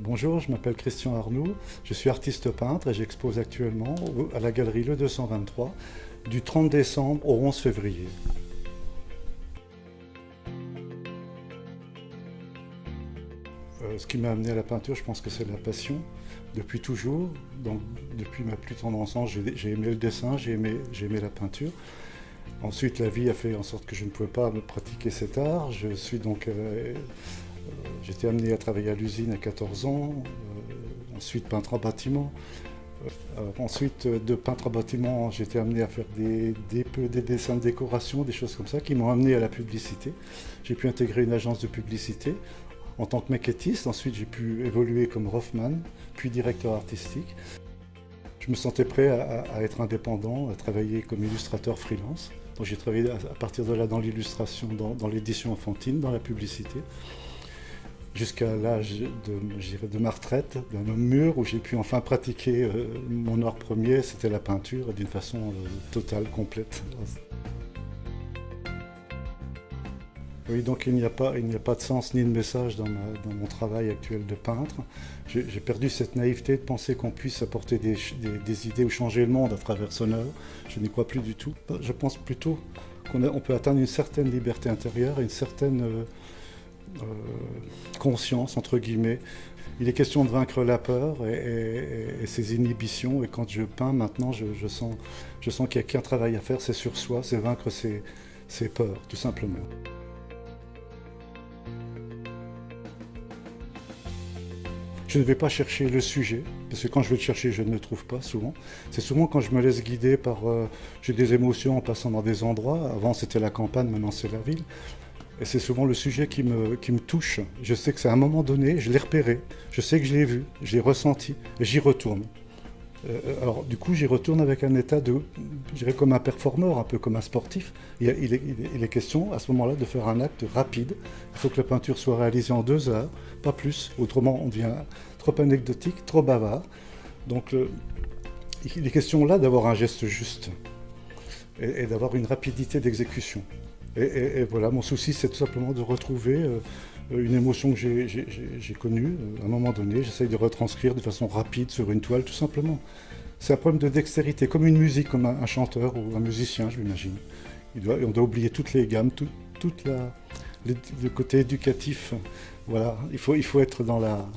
Bonjour, je m'appelle Christian Arnoux, je suis artiste peintre et j'expose actuellement à la galerie Le 223 du 30 décembre au 11 février. Ce qui m'a amené à la peinture, je pense que c'est la passion, depuis toujours. Donc, depuis ma plus tendre enfance, j'ai aimé le dessin, j'ai aimé la peinture. Ensuite, la vie a fait en sorte que je ne pouvais pas me pratiquer cet art. J'étais amené à travailler à l'usine à 14 ans, ensuite peintre en bâtiment. Ensuite, de peintre en bâtiment, j'ai été amené à faire des dessins de décoration, des choses comme ça, qui m'ont amené à la publicité. J'ai pu intégrer une agence de publicité en tant que maquettiste. Ensuite, j'ai pu évoluer comme rough-man, puis directeur artistique. Je me sentais prêt à être indépendant, à travailler comme illustrateur freelance. Donc j'ai travaillé à partir de là dans l'illustration, dans l'édition enfantine, dans la publicité, jusqu'à l'âge de ma retraite, d'un homme mûr, où j'ai pu enfin pratiquer mon art premier, c'était la peinture, d'une façon totale, complète. Oui, donc il n'y a pas de sens ni de message dans mon travail actuel de peintre. J'ai perdu cette naïveté de penser qu'on puisse apporter des idées ou changer le monde à travers son œuvre. Je n'y crois plus du tout. Je pense plutôt qu'on peut atteindre une certaine liberté intérieure et une certaine conscience, entre guillemets. Il est question de vaincre la peur et ses inhibitions. Et quand je peins maintenant, je sens qu'il n'y a qu'un travail à faire, c'est sur soi, c'est vaincre ses peurs, tout simplement. Je ne vais pas chercher le sujet, parce que quand je vais le chercher, je ne le trouve pas souvent. C'est souvent quand je me laisse guider par... j'ai des émotions en passant dans des endroits. Avant, c'était la campagne, maintenant, c'est la ville. Et c'est souvent le sujet qui me touche. Je sais que c'est à un moment donné, je l'ai repéré, je sais que je l'ai vu, je l'ai ressenti, et j'y retourne. Alors, du coup, j'y retourne avec un état je dirais comme un performeur, un peu comme un sportif. Il est question, à ce moment-là, de faire un acte rapide. Il faut que la peinture soit réalisée en 2 heures, pas plus. Autrement, on devient trop anecdotique, trop bavard. Donc, il est question là d'avoir un geste juste et d'avoir une rapidité d'exécution. Et voilà, mon souci, c'est tout simplement de retrouver une émotion que j'ai connue à un moment donné. J'essaye de retranscrire de façon rapide sur une toile, tout simplement. C'est un problème de dextérité, comme une musique, comme un chanteur ou un musicien, je m'imagine. On doit oublier toutes les gammes, le côté éducatif. Voilà, il faut être dans la...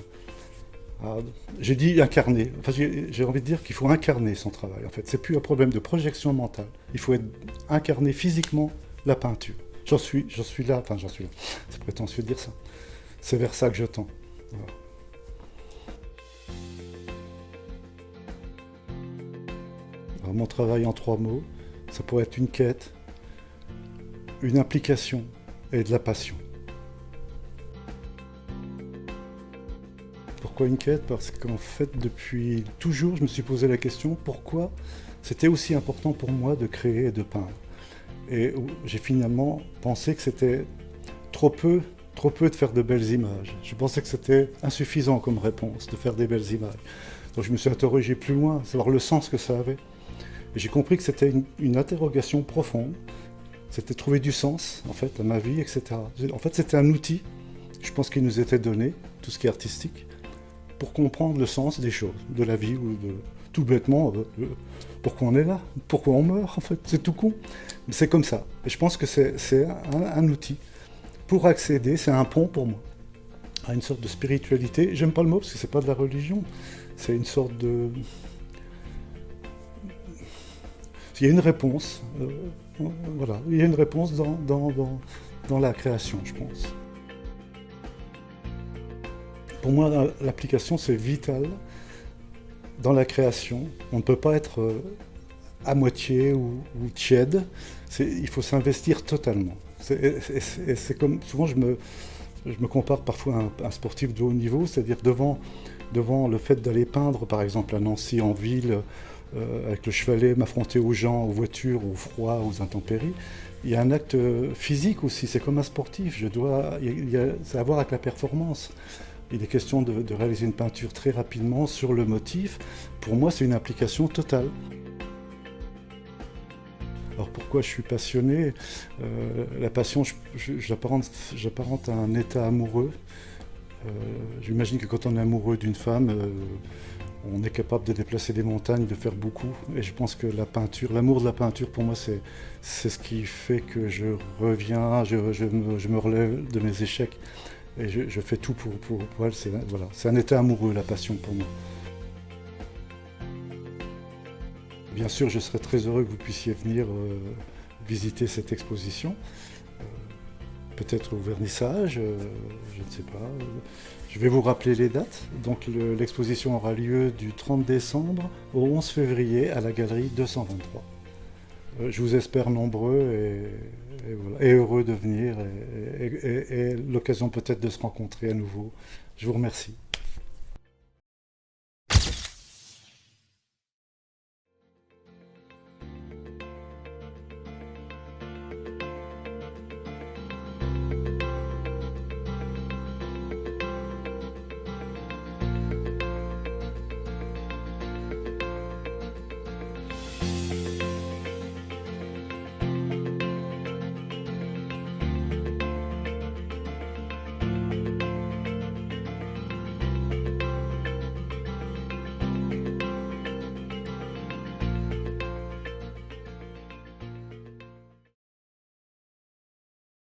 j'ai dit incarner. Enfin, j'ai envie de dire qu'il faut incarner son travail, en fait. C'est plus un problème de projection mentale. Il faut incarner physiquement la peinture. J'en suis là. C'est prétentieux de dire ça. C'est vers ça que je tends. Voilà. Alors, mon travail en 3 mots, ça pourrait être une quête, une implication et de la passion. Pourquoi une quête? Parce qu'en fait, depuis toujours, je me suis posé la question pourquoi c'était aussi important pour moi de créer et de peindre. Et j'ai finalement pensé que c'était trop peu de faire de belles images. Je pensais que c'était insuffisant comme réponse de faire des belles images. Donc je me suis interrogé plus loin, savoir le sens que ça avait. Et j'ai compris que c'était une interrogation profonde. C'était trouver du sens, en fait, à ma vie, etc. En fait, c'était un outil, je pense qu'il nous était donné, tout ce qui est artistique, pour comprendre le sens des choses, de la vie ou tout bêtement, pourquoi on est là, pourquoi on meurt, en fait, c'est tout con. Mais c'est comme ça. Et je pense que c'est un outil pour accéder, c'est un pont pour moi, à une sorte de spiritualité. J'aime pas le mot parce que c'est pas de la religion, c'est une sorte de... Il y a une réponse, voilà, il y a une réponse dans la création, je pense. Pour moi, l'application, c'est vital dans la création. On ne peut pas être à moitié ou tiède. Il faut s'investir totalement. C'est comme souvent je me compare parfois à un sportif de haut niveau, c'est-à-dire devant le fait d'aller peindre, par exemple à Nancy en ville, avec le chevalet, m'affronter aux gens, aux voitures, au froid, aux intempéries. Il y a un acte physique aussi. C'est comme un sportif. Ça a à voir avec la performance. Il est question de réaliser une peinture très rapidement sur le motif. Pour moi, c'est une application totale. Alors pourquoi je suis passionné? La passion, j'apparente à un état amoureux J'imagine que quand on est amoureux d'une femme, on est capable de déplacer des montagnes, de faire beaucoup. Et je pense que la peinture, l'amour de la peinture, pour moi, c'est ce qui fait que je reviens, je me relève de mes échecs. Et je fais tout pour elle. Voilà, c'est un état amoureux, la passion pour moi. Bien sûr, je serais très heureux que vous puissiez venir visiter cette exposition. Peut-être au vernissage, je ne sais pas. Je vais vous rappeler les dates. Donc l'exposition aura lieu du 30 décembre au 11 février à la galerie 223. Je vous espère nombreux voilà, et heureux de venir et l'occasion peut-être de se rencontrer à nouveau. Je vous remercie.